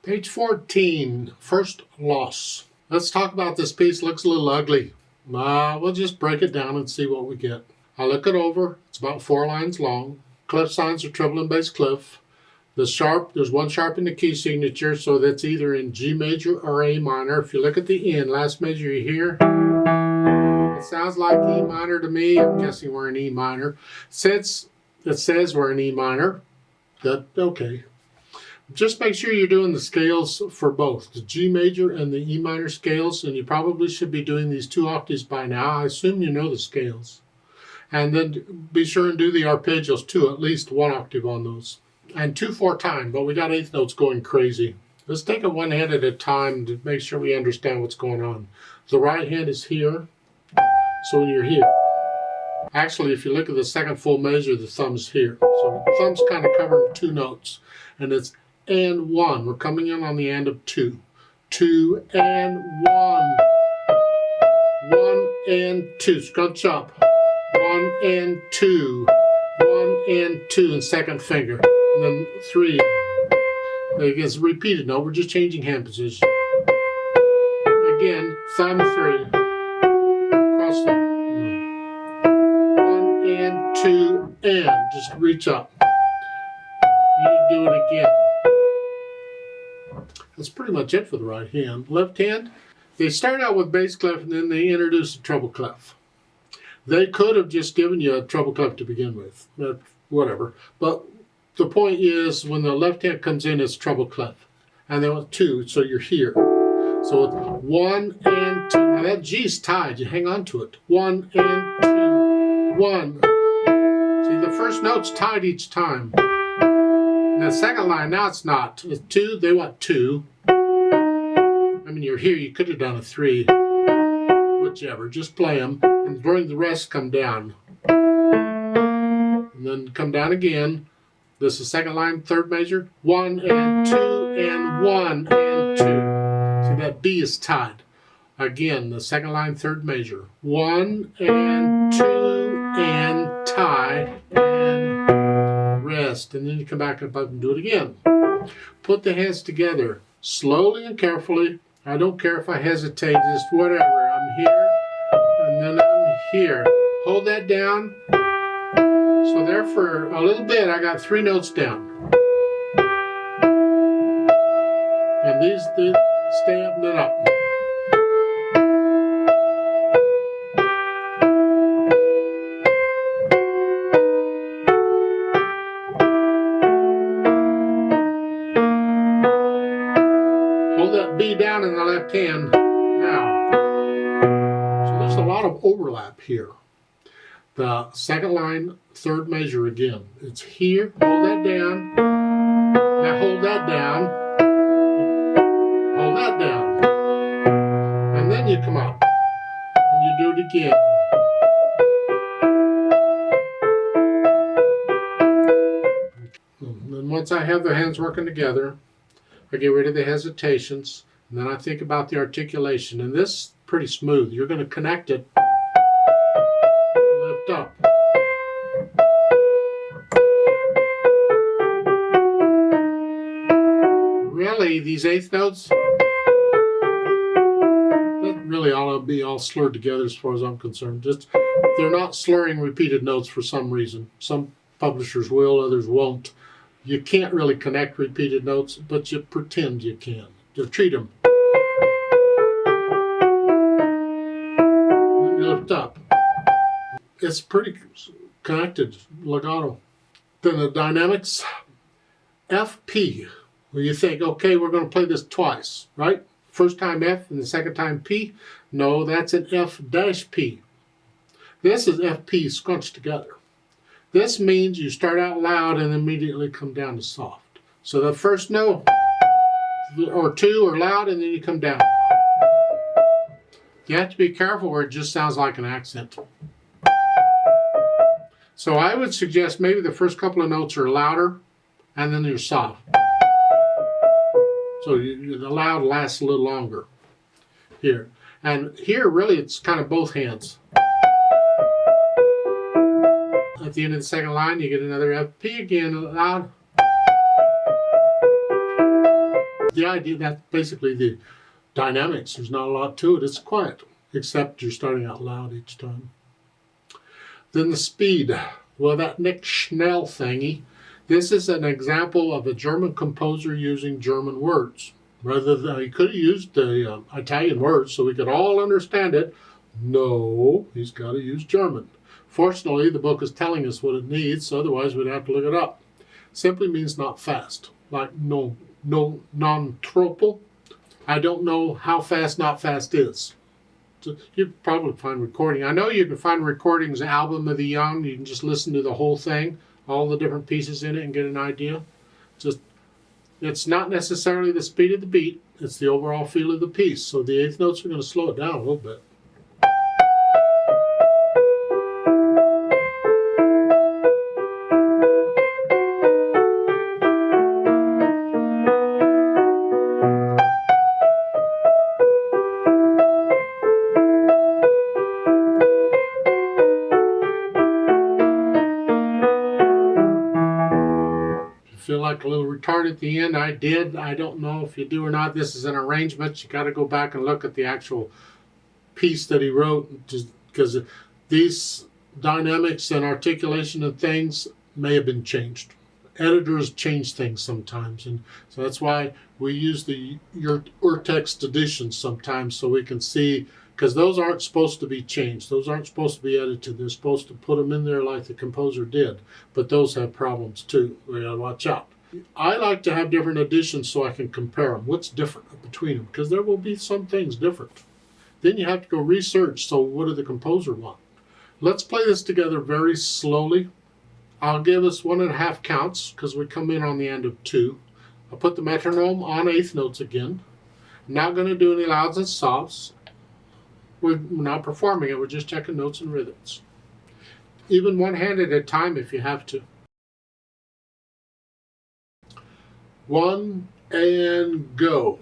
Page 14, first loss. Let's talk about this piece. Looks a little ugly. We'll just break it down and see what we get. I look it over. It's about 4 lines long. Clef signs are treble and bass clef. The sharp, there's one sharp in the key signature, so that's either in G major or A minor. If you look at the end, last measure you hear, it sounds like E minor to me. I'm guessing we're in E minor. Since it says we're in E minor, okay. Just make sure you're doing the scales for both, the G major and the E minor scales, and you probably should be doing these 2 octaves by now. I assume you know the scales. And then be sure and do the arpeggios too, at least 1 octave on those. And 2/4 time, but we got 8th notes going crazy. Let's take it one hand at a time to make sure we understand what's going on. The right hand is here, so when you're here. Actually, if you look at the second full measure, the thumb's here. So the thumb's kind of covering 2 notes, and it's and 1. We're coming in on the end of 2. 2 and 1. 1 and 2. Scrunch up. 1 and 2. 1 and 2 and second finger. And then 3. It's a repeated note. We're just changing hand position. Again, thumb 3. Cross the 1 and 2 and just reach up. You do it again. That's pretty much it for the right hand. Left hand, they start out with bass clef and then they introduce a treble clef. They could have just given you a treble clef to begin with, but whatever. But the point is, when the left hand comes in, it's treble clef. And then with 2, so you're here. So it's 1 and 2. Now that G's tied, you hang on to it. 1 and 2, 1. See, the first note's tied each time. And the second line, now it's not. It's 2, they want 2. I mean, you're here, you could have done a 3. Whichever, just play them. And during the rest, come down. And then come down again. This is second line, third measure. 1 and 2 and 1 and 2. See, that B is tied. Again, the second line, third measure. 1 and 2 and tie and rest. And then you come back up and do it again. Put the hands together slowly and carefully. I don't care if I hesitate, just whatever. I'm here and then I'm here. Hold that down. So there for a little bit, I got 3 notes down. And these stay up and then up. Hold that B down in the left hand now. So there's a lot of overlap here. The second line, third measure again. It's here, hold that down. Now hold that down. Hold that down. And then you come up. And you do it again. And then once I have the hands working together, I get rid of the hesitations. And then I think about the articulation. And this is pretty smooth. You're going to connect it. Up. Really, these 8th notes, that really ought to be all slurred together as far as I'm concerned. Just they're not slurring repeated notes for some reason. Some publishers will, others won't. You can't really connect repeated notes, but you pretend you can. You treat them. And you lift up. It's pretty connected, legato. Then the dynamics, F, P. Well, you think, okay, we're going to play this twice, right? First time F and the second time P. No, that's an F dash P. This is FP scrunched together. This means you start out loud and immediately come down to soft. So the first note or 2 are loud and then you come down. You have to be careful where it just sounds like an accent. So I would suggest maybe the first couple of notes are louder and then you're soft. So the loud lasts a little longer here. And here really it's kind of both hands. At the end of the second line you get another FP again loud. the idea, that's basically the dynamics. There's not a lot to it. It's quiet, except you're starting out loud each time. Then the speed. Well, that Nick Schnell thingy, this is an example of a German composer using German words. Rather than, he could have used the Italian words so we could all understand it. No, he's got to use German. Fortunately, the book is telling us what it needs, otherwise we'd have to look it up. Simply means not fast, like non-tropal. I don't know how fast not fast is. So you can probably find recording. I know you can find recordings, Album of the Young. You can just listen to the whole thing, all the different pieces in it, and get an idea. Just, it's not necessarily the speed of the beat, it's the overall feel of the piece. So the eighth notes are going to slow it down a little bit. Feel like a little retarded at the end. I did. I don't know if you do or not. This is an arrangement. You got to go back and look at the actual piece that he wrote, because these dynamics and articulation of things may have been changed. Editors change things sometimes, and so that's why we use the Urtext edition sometimes, so we can see, because those aren't supposed to be changed. Those aren't supposed to be edited. They're supposed to put them in there like the composer did. But those have problems too. We gotta watch out. I like to have different editions so I can compare them. What's different between them? Because there will be some things different. Then you have to go research. So what did the composer want? Let's play this together very slowly. I'll give us 1.5 counts because we come in on the end of 2. I'll put the metronome on eighth notes again. I'm not going to do any louds and softs. We're not performing it, we're just checking notes and rhythms. Even one hand at a time if you have to. 1 and go.